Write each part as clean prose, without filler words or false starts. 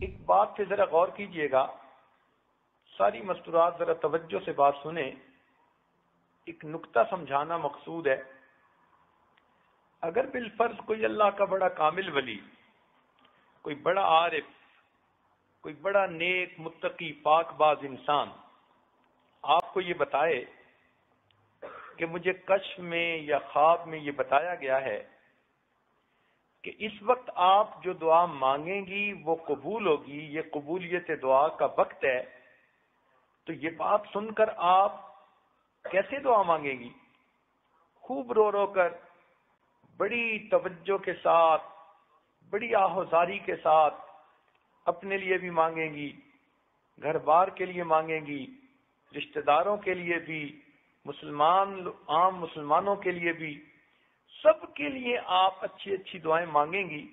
ایک بات پہ ذرا غور کیجئے گا، ساری مستورات ذرا توجہ سے بات سنیں، ایک نقطہ سمجھانا مقصود ہے۔ اگر بالفرض کوئی اللہ کا بڑا کامل ولی، کوئی بڑا عارف، کوئی بڑا نیک متقی پاک باز انسان آپ کو یہ بتائے کہ مجھے کشف میں یا خواب میں یہ بتایا گیا ہے کہ اس وقت آپ جو دعا مانگیں گی وہ قبول ہوگی، یہ قبولیت دعا کا وقت ہے، تو یہ بات سن کر آپ کیسے دعا مانگیں گی؟ خوب رو رو کر، بڑی توجہ کے ساتھ، بڑی آہوزاری کے ساتھ اپنے لیے بھی مانگیں گی، گھر بار کے لیے مانگیں گی، رشتہ داروں کے لیے بھی، عام مسلمانوں کے لیے بھی، سب کے لیے آپ اچھی اچھی دعائیں مانگیں گی،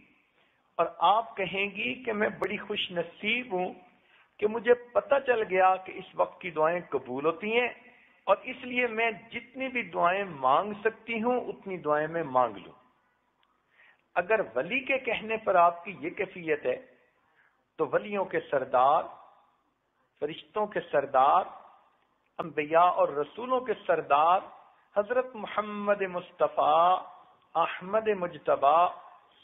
اور آپ کہیں گی کہ میں بڑی خوش نصیب ہوں کہ مجھے پتہ چل گیا کہ اس وقت کی دعائیں قبول ہوتی ہیں، اور اس لیے میں جتنی بھی دعائیں مانگ سکتی ہوں اتنی دعائیں میں مانگ لوں۔ اگر ولی کے کہنے پر آپ کی یہ کیفیت ہے تو ولیوں کے سردار، فرشتوں کے سردار، انبیاء اور رسولوں کے سردار حضرت محمد مصطفیٰ احمد مجتبی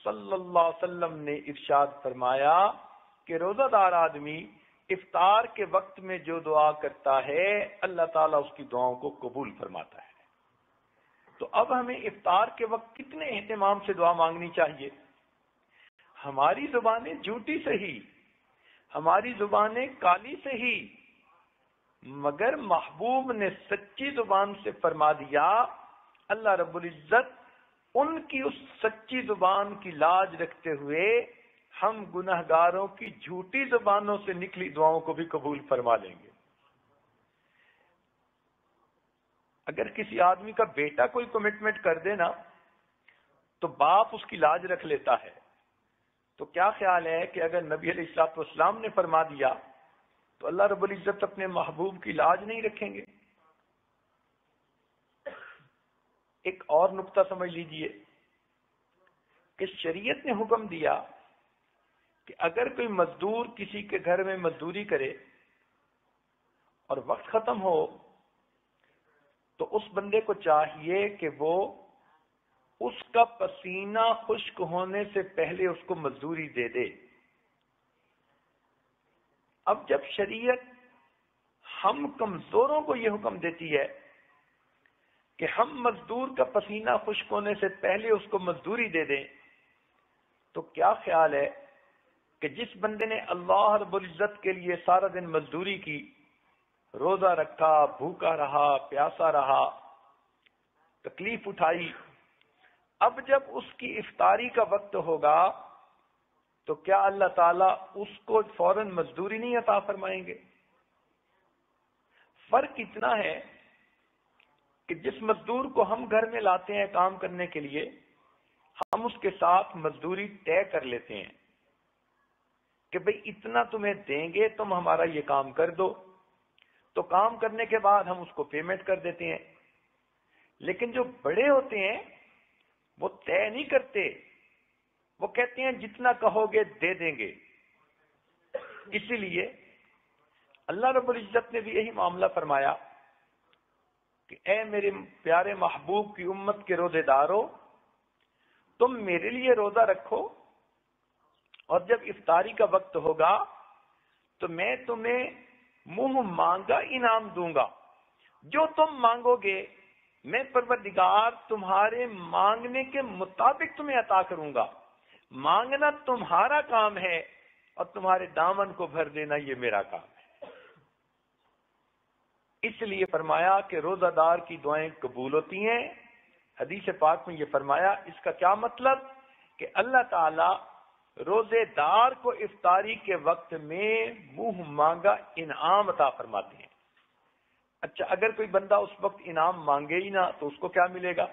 صلی اللہ علیہ وسلم نے ارشاد فرمایا کہ روزہ دار آدمی افطار کے وقت میں جو دعا کرتا ہے اللہ تعالیٰ اس کی دعاؤں کو قبول فرماتا ہے۔ تو اب ہمیں افطار کے وقت کتنے اہتمام سے دعا مانگنی چاہیے؟ ہماری زبانیں جھوٹی سہی، ہماری زبانیں کالی سہی، مگر محبوب نے سچی زبان سے فرما دیا، اللہ رب العزت ان کی اس سچی زبان کی لاج رکھتے ہوئے ہم گناہگاروں کی جھوٹی زبانوں سے نکلی دعاؤں کو بھی قبول فرما لیں گے۔ اگر کسی آدمی کا بیٹا کوئی کمٹمنٹ کر دے نا تو باپ اس کی لاج رکھ لیتا ہے، تو کیا خیال ہے کہ اگر نبی علیہ الصلوۃ والسلام نے فرما دیا تو اللہ رب العزت اپنے محبوب کی لاج نہیں رکھیں گے؟ ایک اور نقطہ سمجھ لیجئے کہ شریعت نے حکم دیا کہ اگر کوئی مزدور کسی کے گھر میں مزدوری کرے اور وقت ختم ہو تو اس بندے کو چاہیے کہ وہ اس کا پسینہ خشک ہونے سے پہلے اس کو مزدوری دے دے۔ اب جب شریعت ہم کمزوروں کو یہ حکم دیتی ہے کہ ہم مزدور کا پسینہ خشک ہونے سے پہلے اس کو مزدوری دے دیں، تو کیا خیال ہے کہ جس بندے نے اللہ رب العزت کے لیے سارا دن مزدوری کی، روزہ رکھا، بھوکا رہا، پیاسا رہا، تکلیف اٹھائی، اب جب اس کی افطاری کا وقت ہوگا تو کیا اللہ تعالیٰ اس کو فوراً مزدوری نہیں عطا فرمائیں گے؟ فرق اتنا ہے کہ جس مزدور کو ہم گھر میں لاتے ہیں کام کرنے کے لیے، ہم اس کے ساتھ مزدوری طے کر لیتے ہیں کہ بھئی اتنا تمہیں دیں گے، تم ہمارا یہ کام کر دو، تو کام کرنے کے بعد ہم اس کو پیمنٹ کر دیتے ہیں۔ لیکن جو بڑے ہوتے ہیں وہ طے نہیں کرتے، وہ کہتے ہیں جتنا کہو گے دے دیں گے۔ اسی لیے اللہ رب العزت نے بھی یہی معاملہ فرمایا کہ اے میرے پیارے محبوب کی امت کے روزے دارو، تم میرے لیے روزہ رکھو، اور جب افطاری کا وقت ہوگا تو میں تمہیں منہ مانگا انعام دوں گا، جو تم مانگو گے میں پروردگار تمہارے مانگنے کے مطابق تمہیں عطا کروں گا۔ مانگنا تمہارا کام ہے اور تمہارے دامن کو بھر دینا یہ میرا کام ہے۔ اس لیے فرمایا کہ روزہ دار کی دعائیں قبول ہوتی ہیں۔ حدیث پاک میں یہ فرمایا، اس کا کیا مطلب کہ اللہ تعالی روزے دار کو افطاری کے وقت میں منہ مانگا انعام عطا فرماتے ہیں۔ اچھا، اگر کوئی بندہ اس وقت انعام مانگے ہی نہ تو اس کو کیا ملے گا؟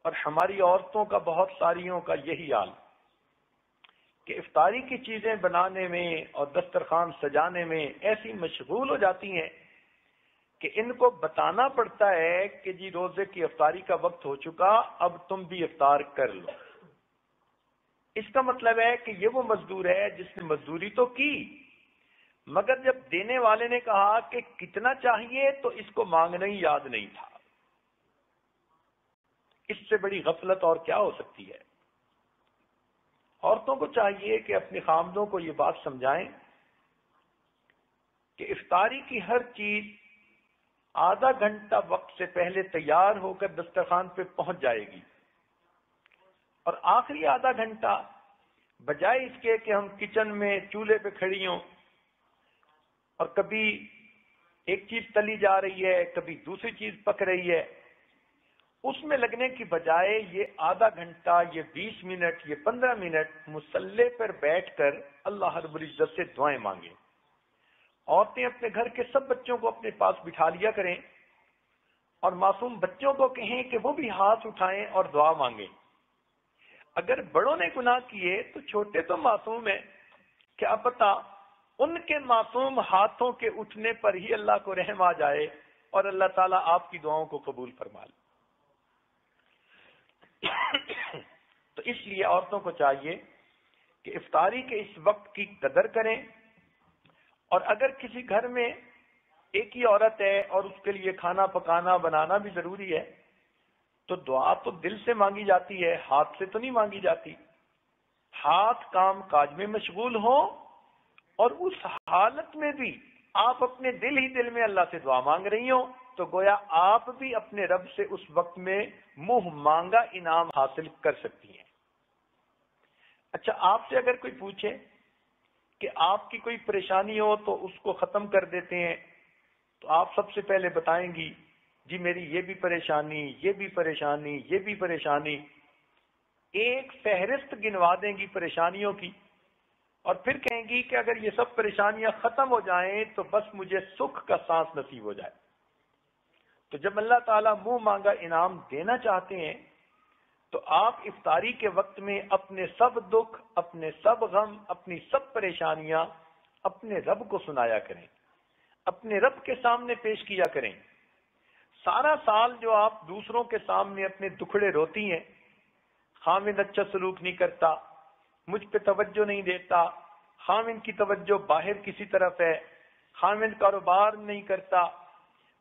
اور ہماری عورتوں کا، بہت ساریوں کا یہی حال کہ افطاری کی چیزیں بنانے میں اور دسترخوان سجانے میں ایسی مشغول ہو جاتی ہیں کہ ان کو بتانا پڑتا ہے کہ جی روزے کی افطاری کا وقت ہو چکا، اب تم بھی افطار کر لو۔ اس کا مطلب ہے کہ یہ وہ مزدور ہے جس نے مزدوری تو کی، مگر جب دینے والے نے کہا کہ کتنا چاہیے تو اس کو مانگنا ہی یاد نہیں تھا۔ اس سے بڑی غفلت اور کیا ہو سکتی ہے؟ عورتوں کو چاہیے کہ اپنے خامدوں کو یہ بات سمجھائیں کہ افطاری کی ہر چیز آدھا گھنٹہ وقت سے پہلے تیار ہو کر دسترخوان پہ پہنچ جائے گی، اور آخری آدھا گھنٹہ بجائے اس کے کہ ہم کچن میں چولہے پہ کھڑی ہوں اور کبھی ایک چیز تلی جا رہی ہے کبھی دوسری چیز پک رہی ہے، اس میں لگنے کی بجائے یہ آدھا گھنٹہ، یہ 20 منٹ، یہ 15 منٹ مصلی پر بیٹھ کر اللہ رب العزت سے دعائیں مانگیں۔ عورتیں اپنے گھر کے سب بچوں کو اپنے پاس بٹھا لیا کریں اور معصوم بچوں کو کہیں کہ وہ بھی ہاتھ اٹھائیں اور دعا مانگیں۔ اگر بڑوں نے گناہ کیے تو چھوٹے تو معصوم ہیں، کیا پتہ ان کے معصوم ہاتھوں کے اٹھنے پر ہی اللہ کو رحم آ جائے اور اللہ تعالیٰ آپ کی دعاؤں کو قبول فرما لے۔ تو اس لیے عورتوں کو چاہیے کہ افطاری کے اس وقت کی قدر کریں، اور اگر کسی گھر میں ایک ہی عورت ہے اور اس کے لیے کھانا پکانا بنانا بھی ضروری ہے تو دعا تو دل سے مانگی جاتی ہے، ہاتھ سے تو نہیں مانگی جاتی۔ ہاتھ کام کاج میں مشغول ہوں اور اس حالت میں بھی آپ اپنے دل ہی دل میں اللہ سے دعا مانگ رہی ہوں تو گویا آپ بھی اپنے رب سے اس وقت میں منہ مانگا انعام حاصل کر سکتی ہیں۔ اچھا، آپ سے اگر کوئی پوچھے کہ آپ کی کوئی پریشانی ہو تو اس کو ختم کر دیتے ہیں، تو آپ سب سے پہلے بتائیں گی جی میری یہ بھی پریشانی، یہ بھی پریشانی، یہ بھی پریشانی، ایک فہرست گنوا دیں گی پریشانیوں کی، اور پھر کہیں گی کہ اگر یہ سب پریشانیاں ختم ہو جائیں تو بس مجھے سکھ کا سانس نصیب ہو جائے۔ تو جب اللہ تعالیٰ منہ مانگا انعام دینا چاہتے ہیں تو آپ افطاری کے وقت میں اپنے سب دکھ، اپنے سب غم، اپنی سب پریشانیاں اپنے رب کو سنایا کریں، اپنے رب کے سامنے پیش کیا کریں۔ سارا سال جو آپ دوسروں کے سامنے اپنے دکھڑے روتی ہیں، خامد اچھا سلوک نہیں کرتا، مجھ پہ توجہ نہیں دیتا، خامد کی توجہ باہر کسی طرف ہے، خامد کاروبار نہیں کرتا،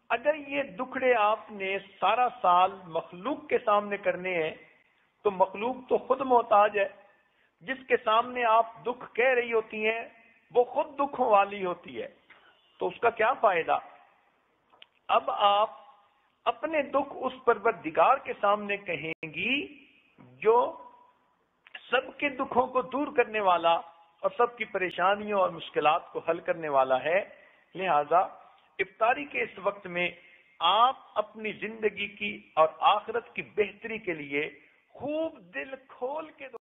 اگر یہ دکھڑے آپ نے سارا سال مخلوق کے سامنے کرنے ہیں تو مخلوق تو خود محتاج ہے، جس کے سامنے آپ دکھ کہہ رہی ہوتی ہیں وہ خود دکھوں والی ہوتی ہے، تو اس کا کیا فائدہ؟ اب آپ اپنے دکھ اس پروردگار کے سامنے کہیں گی جو سب کے دکھوں کو دور کرنے والا اور سب کی پریشانیوں اور مشکلات کو حل کرنے والا ہے۔ لہذا افطاری کے اس وقت میں آپ اپنی زندگی کی اور آخرت کی بہتری کے لیے خوب دل کھول کے